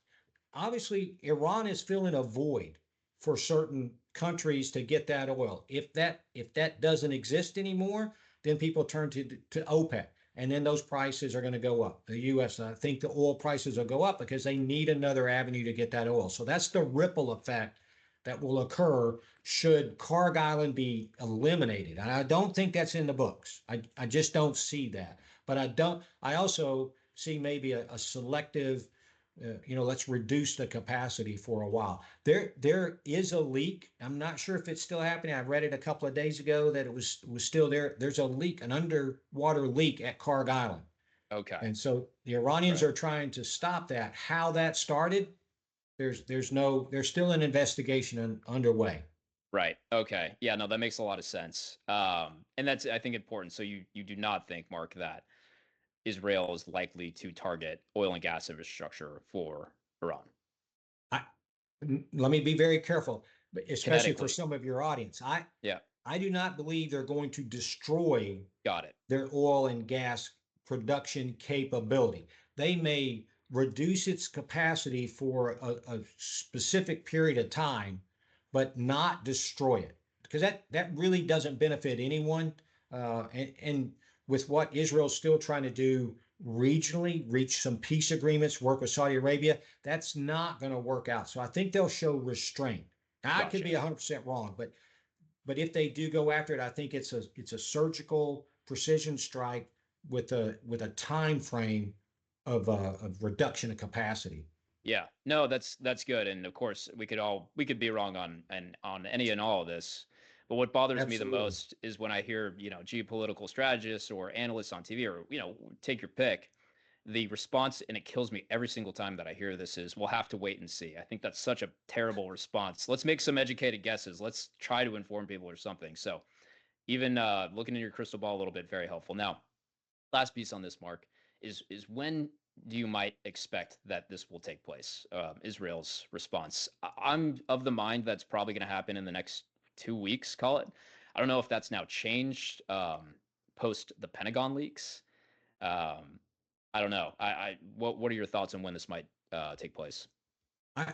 Obviously, Iran is filling a void for certain countries to get that oil. If that doesn't exist anymore, then people turn to OPEC, and then those prices are going to go up. The U.S. I think the oil prices will go up because they need another avenue to get that oil. So that's the ripple effect that will occur should Karg Island be eliminated. And I don't think that's in the books. I just don't see that. But I also see maybe a selective, let's reduce the capacity for a while. There is a leak. I'm not sure if it's still happening. I read it a couple of days ago that it was still there. There's a leak, an underwater leak at Karg Island. okay, And so the Iranians right. are trying to stop that. How that started, there's still an investigation underway. Right. Okay. Yeah, no, that makes a lot of sense. And that's, I think, important. So you do not think, Mark, that Israel is likely to target oil and gas infrastructure for Iran I, Let me be very careful, especially for kinetically. some of your audience. Yeah, I do not believe they're going to destroy got it. their oil and gas production capability. They may reduce its capacity for a specific period of time, but not destroy it, because that really doesn't benefit anyone. And with what Israel's still trying to do regionally, reach some peace agreements, work with Saudi Arabia, that's not going to work out. So I think they'll show restraint. I could be 100% wrong, but if they do go after it, I think it's a surgical precision strike with a time frame of reduction of capacity. Yeah, no, that's good. And of course, we could be wrong on any and all of this. But what bothers me the Absolutely. most is when I hear, geopolitical strategists or analysts on TV, or, take your pick, the response, and it kills me every single time that I hear this, is we'll have to wait and see. I think that's such a terrible response. Let's make some educated guesses. Let's try to inform people or something. So even looking in your crystal ball a little bit, very helpful. Now, last piece on this, Mark, is when do you might expect that this will take place? Israel's response. I'm of the mind that's probably going to happen in the next 2 weeks. Call it. I don't know if that's now changed post the Pentagon leaks. Um, I don't know. What are your thoughts on when this might take place? I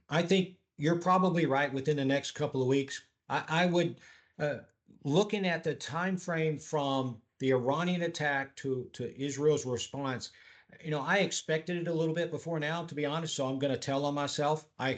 I think you're probably right. Within the next couple of weeks, I would, uh, looking at the time frame from the Iranian attack to Israel's response. I expected it a little bit before now, to be honest. So I'm going to tell on myself. I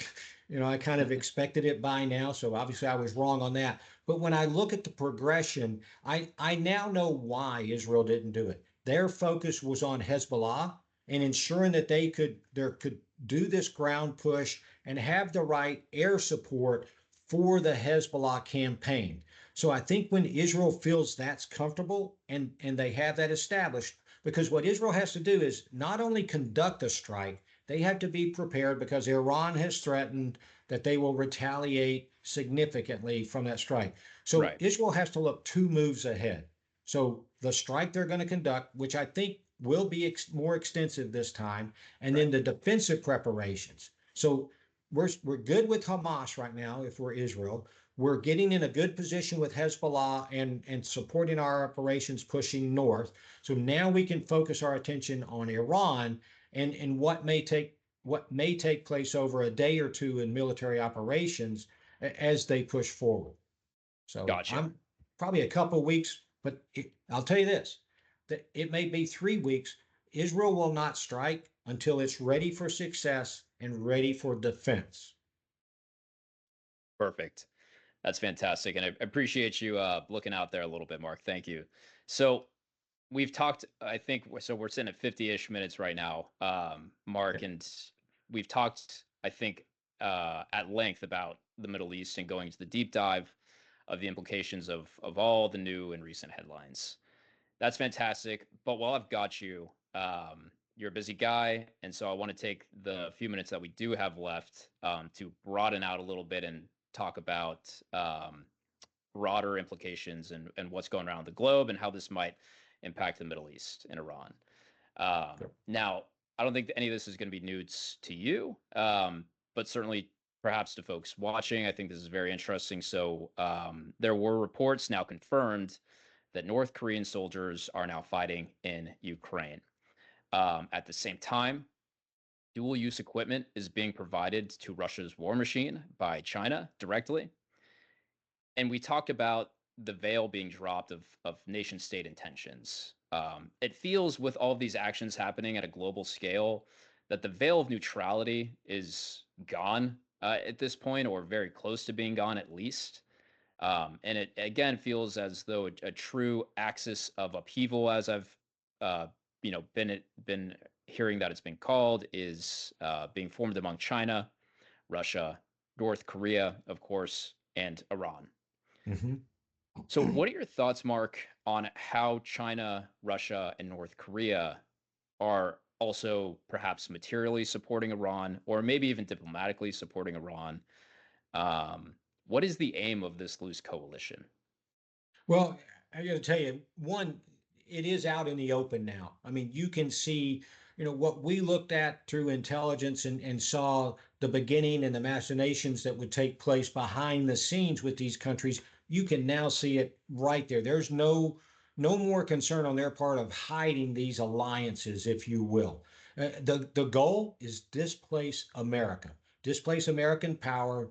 kind of expected it by now. So obviously I was wrong on that. But when I look at the progression, I now know why Israel didn't do it. Their focus was on Hezbollah and ensuring that could do this ground push and have the right air support for the Hezbollah campaign. So I think when Israel feels that's comfortable and they have that established, because what Israel has to do is not only conduct a strike, they have to be prepared, because Iran has threatened that they will retaliate significantly from that strike. So Right. Israel has to look 2 moves ahead. So the strike they're going to conduct, which I think will be more extensive this time, and Right. then the defensive preparations. So we're good with Hamas right now. If we're Israel, we're getting in a good position with Hezbollah and supporting our operations pushing north. So now we can focus our attention on Iran and what may take place over a day or two in military operations as they push forward. So Gotcha. I'm probably a couple of weeks, but I'll tell you this, that it may be 3 weeks. Israel will not strike until it's ready for success and ready for defense. Perfect. That's fantastic, and I appreciate you looking out there a little bit, Mark. Thank you. So we've talked. I think so. We're sitting at 50-ish minutes right now, Mark, and we've talked. I think at length about the Middle East and going into the deep dive of the implications of all the new and recent headlines. That's fantastic. But while I've got you, you're a busy guy, and so I want to take the few minutes that we do have left to broaden out a little bit and talk about broader implications and what's going around the globe and how this might impact the Middle East and Iran. Now, I don't think that any of this is going to be news to you, but certainly perhaps to folks watching. I think this is very interesting. So there were reports now confirmed that North Korean soldiers are now fighting in Ukraine. At the same time, dual use equipment is being provided to Russia's war machine by China directly. And we talked about the veil being dropped of nation state intentions. It feels, with all of these actions happening at a global scale, that the veil of neutrality is gone at this point, or very close to being gone at least. And it again feels as though a true axis of upheaval, as I've been hearing that it's been called, is being formed among China, Russia, North Korea, of course, and Iran. Mhm. So, what are your thoughts, Mark, on how China, Russia, and North Korea are also perhaps materially supporting Iran, or maybe even diplomatically supporting Iran? What is the aim of this loose coalition? Well, I got to tell you, one, it is out in the open now. I mean, you can see, what we looked at through intelligence and saw the beginning and the machinations that would take place behind the scenes with these countries. You can now see it right there. There's no more concern on their part of hiding these alliances, if you will. The goal is displace American power,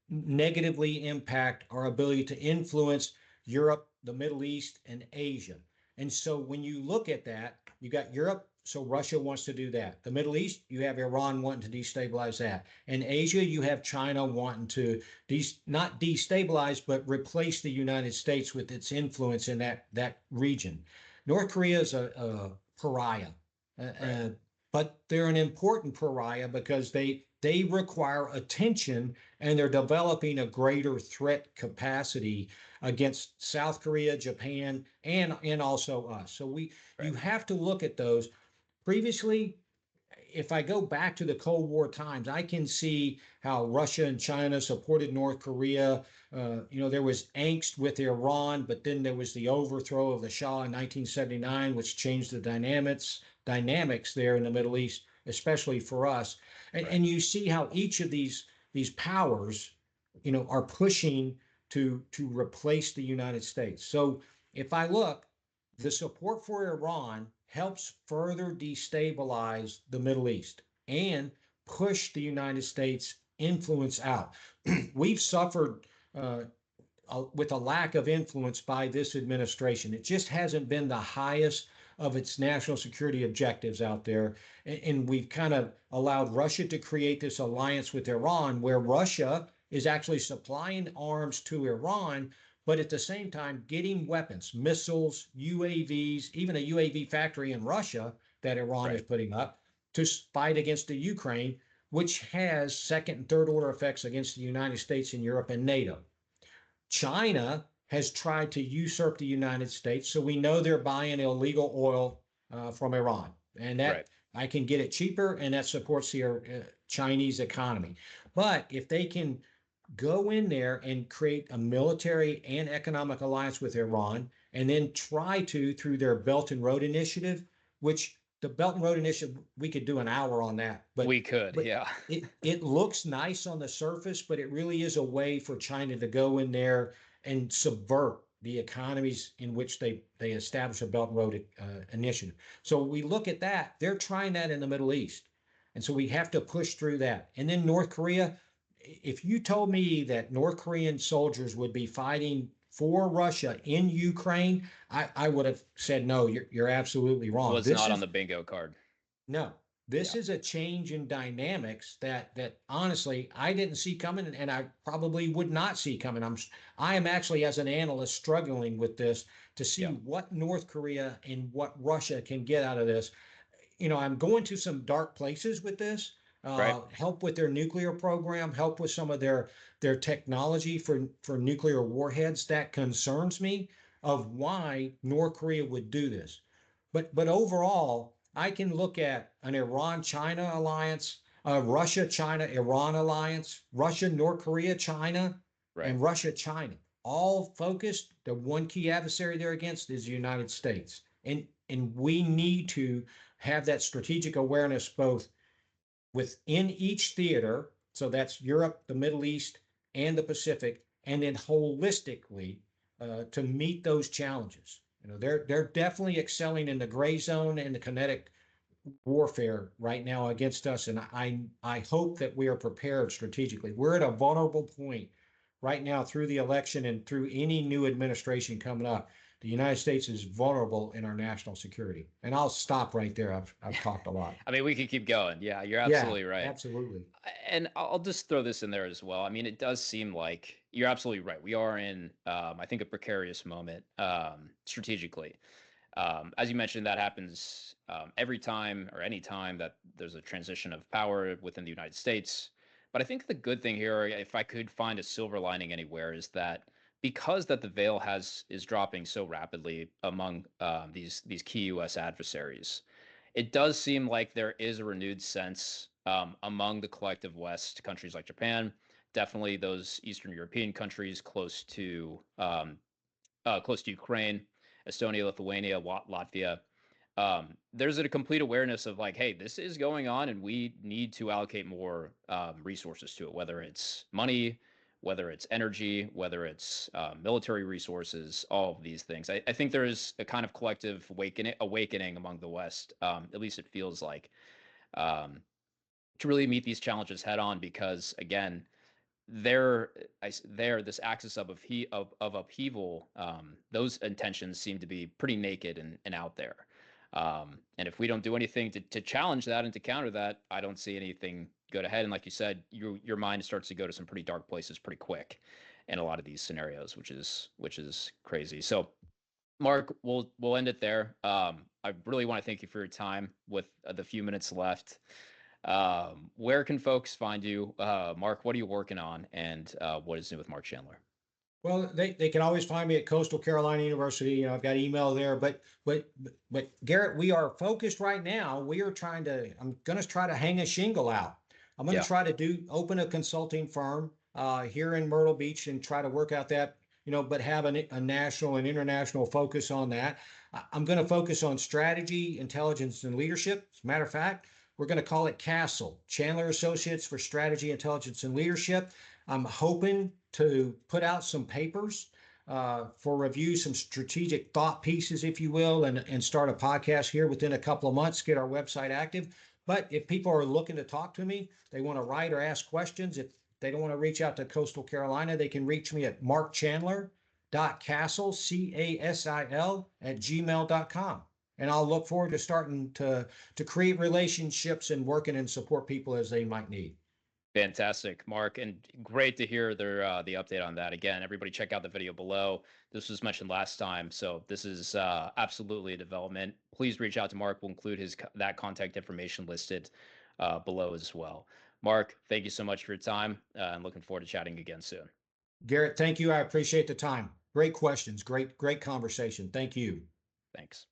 negatively impact our ability to influence Europe, the Middle East, and Asia. And so when you look at that, you got Europe, so Russia wants to do that. The Middle East, you have Iran wanting to destabilize that. In Asia, you have China wanting to not destabilize, but replace the United States with its influence in that region. North Korea is a pariah, Right. but they're an important pariah because they require attention and they're developing a greater threat capacity against South Korea, Japan, and also us. So you Right. have to look at those. Previously, if I go back to the Cold War times, I can see how Russia and China supported North Korea. There was angst with Iran, but then there was the overthrow of the Shah in 1979, which changed the dynamics there in the Middle East, especially for us. Right. And you see how each of these powers, are pushing to replace the United States. So if I look, the support for Iran helps further destabilize the Middle East and push the United States influence out. We've suffered with a lack of influence by this administration. It just hasn't been the highest of its national security objectives out there. And we've kind of allowed Russia to create this alliance with Iran, where Russia is actually supplying arms to Iran, but at the same time getting weapons, missiles, UAVs, even a UAV factory in Russia that Iran is Right. putting up to fight against the Ukraine, which has second and third order effects against the United States and Europe and NATO. China has tried to usurp the United States, so we know they're buying illegal oil from Iran, and Right. that I can get it cheaper, and that supports the Chinese economy. But if they can go in there and create a military and economic alliance with Iran, and then try to, through their Belt and Road Initiative, which the Belt and Road Initiative, we could do an hour on that, We could. but Yeah. it looks nice on the surface, but it really is a way for China to go in there and subvert the economies in which they establish a Belt and Road Initiative. So we look at that; they're trying that in the Middle East, and so we have to push through that. And then North Korea, if you told me that North Korean soldiers would be fighting for Russia in Ukraine, I would have said no. You're absolutely wrong. Was This not on is the bingo card. no, this Yeah. is a change in dynamics that honestly I didn't see coming, and I probably would not see coming. I am actually, as an analyst, struggling with this to see Yeah. what North Korea and what Russia can get out of this. I'm going to some dark places with this. Right. Help with their nuclear program, help with some of their technology for nuclear warheads. That concerns me of why North Korea would do this. But overall, I can look at an Iran-China alliance, a Russia-China-Iran alliance, Russia-North Korea-China, Right. and Russia-China, all focused. The one key adversary they're against is the United States. And we need to have that strategic awareness both within each theater, so that's Europe, the Middle East, and the Pacific, and then holistically to meet those challenges. They're definitely excelling in the gray zone and the kinetic warfare right now against us, and I hope that we are prepared strategically. We're at a vulnerable point right now through the election and through any new administration coming up. The United States is vulnerable in our national security. And I'll stop right there. I've talked a lot. I mean, we could keep going. Yeah, you're Yeah, absolutely right. absolutely. And I'll just throw this in there as well. I mean, it does seem like you're absolutely right. We are in, I think, a precarious moment strategically. As you mentioned, that happens every time or any time that there's a transition of power within the United States. But I think the good thing here, if I could find a silver lining anywhere, is that because that the veil is dropping so rapidly among these key U.S. adversaries, it does seem like there is a renewed sense among the collective West, countries like Japan, definitely those Eastern European countries close to Ukraine, Estonia, Lithuania, Latvia. There's a complete awareness of like, hey, this is going on, and we need to allocate more resources to it, whether it's money, whether it's energy, whether it's military resources, all of these things. I think there is a kind of collective awakening among the West, at least it feels like, um, to really meet these challenges head on because, again, there there this axis of upheaval, those intentions seem to be pretty naked and out there, and if we don't do anything to challenge that and to counter that, I don't see anything good ahead. And like you said, your mind starts to go to some pretty dark places pretty quick in a lot of these scenarios, which is crazy. So Mark, we'll end it there. I really want to thank you for your time with the few minutes left. Where can folks find you? Mark, what are you working on? And what is new with Mark Chandler? Well, they can always find me at Coastal Carolina University. I've got email there, but Garrett, we are focused right now. I'm going to try to hang a shingle out. I'm going to Yeah, try to open a consulting firm here in Myrtle Beach and try to work out that, but have a national and international focus on that. I'm going to focus on strategy, intelligence, and leadership. As a matter of fact, we're going to call it CASTLE, Chandler Associates for Strategy, Intelligence, and Leadership. I'm hoping to put out some papers for review, some strategic thought pieces, if you will, and start a podcast here within a couple of months, get our website active. But if people are looking to talk to me, they want to write or ask questions, if they don't want to reach out to Coastal Carolina, they can reach me at markchandler.castle, CASIL, at gmail.com. And I'll look forward to starting to create relationships and working and support people as they might need. fantastic, Mark, and great to hear the update on that. Again, everybody check out the video below. This was mentioned last time, so this is absolutely a development. Please reach out to Mark. We'll include that contact information listed below as well. Mark, thank you so much for your time, and looking forward to chatting again soon. Garrett, thank you. I appreciate the time. Great questions. Great conversation. Thank you. Thanks.